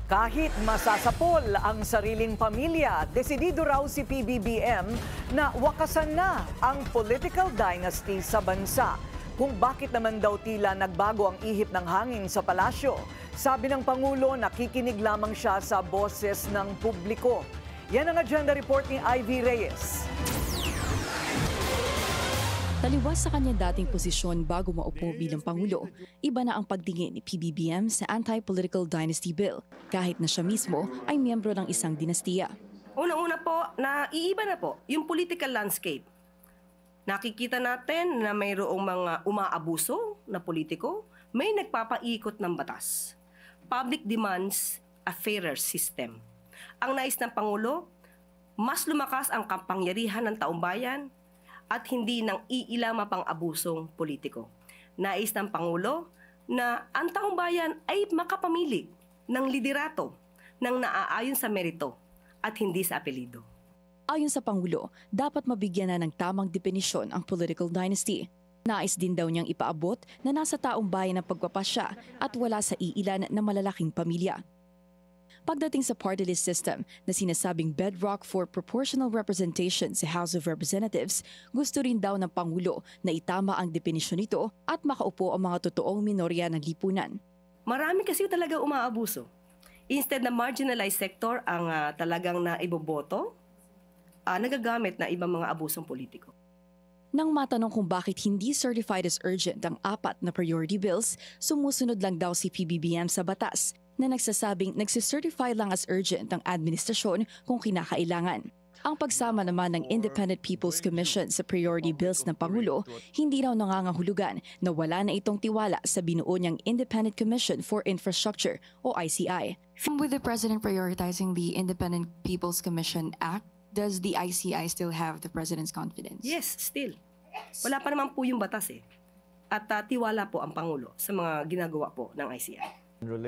Kahit masasapol ang sariling pamilya, desidido raw si PBBM na wakasan na ang political dynasty sa bansa. Kung bakit naman daw tila nagbago ang ihip ng hangin sa palasyo, sabi ng Pangulo nakikinig lamang siya sa boses ng publiko. Yan ang agenda report ni Ivy Reyes. Taliwas sa kanyang dating posisyon bago maupo bilang Pangulo, iba na ang pagtingin ni PBBM sa Anti-Political Dynasty Bill, kahit na siya mismo ay miyembro ng isang dinastiya. Unang-una po, naiiba na po yung political landscape. Nakikita natin na mayroong mga umaabuso na politiko, may nagpapaikot ng batas. Public demands a fairer system. Ang nais ng Pangulo, mas lumakas ang kapangyarihan ng taumbayan at hindi ng iilama pang abusong politiko. Nais ng Pangulo na ang taumbayan ay makapamili ng liderato ng naaayon sa merito at hindi sa apelido. Ayon sa Pangulo, dapat mabigyan na ng tamang definisyon ang political dynasty. Nais din daw niyang ipaabot na nasa taong bayan ang pagpapasya at wala sa iilan na malalaking pamilya. Pagdating sa party list system na sinasabing bedrock for proportional representation sa House of Representatives, gusto rin daw ng Pangulo na itama ang definisyon nito at makaupo ang mga totoong minorya ng lipunan. Marami kasi talaga umaabuso. Instead na marginalized sector ang talagang naiboboto, nagagamit na ibang mga abusong politiko. Nang matanong kung bakit hindi certified as urgent ang 4 na priority bills, sumusunod lang daw si PBBM sa batas na nagsasabing nagsicertify lang as urgent ang administrasyon kung kinakailangan. Ang pagsama naman ng Independent People's Commission sa priority bills ng Pangulo, hindi raw nangangahulugan na wala na itong tiwala sa binuo niyang Independent Commission for Infrastructure o ICI. With the President prioritizing the Independent People's Commission Act, does the ICI still have the President's confidence? Yes, still. Wala pa naman po yung batas eh. At tiwala po ang Pangulo sa mga ginagawa po ng ICI.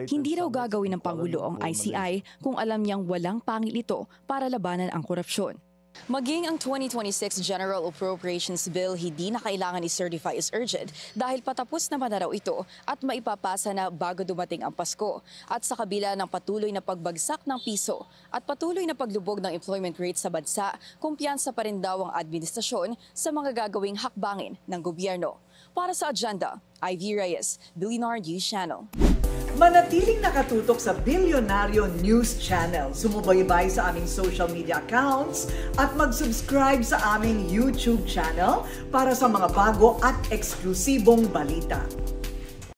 Hindi raw gagawin ng Pangulo ang ICI kung alam niyang walang pangil ito para labanan ang korupsyon. Maging ang 2026 General Appropriations Bill hindi na kailangan i-certify as urgent dahil patapos naman na raw ito at maipapasa na bago dumating ang Pasko. At sa kabila ng patuloy na pagbagsak ng piso at patuloy na paglubog ng employment rate sa bansa, kumpiyansa pa rin daw ang administrasyon sa mga gagawing hakbangin ng gobyerno. Para sa agenda, Ivy Reyes, Billionaire News Channel. Manatiling nakatutok sa Billionaire News Channel. Sumubaybay sa aming social media accounts at mag-subscribe sa aming YouTube channel para sa mga bago at eksklusibong balita.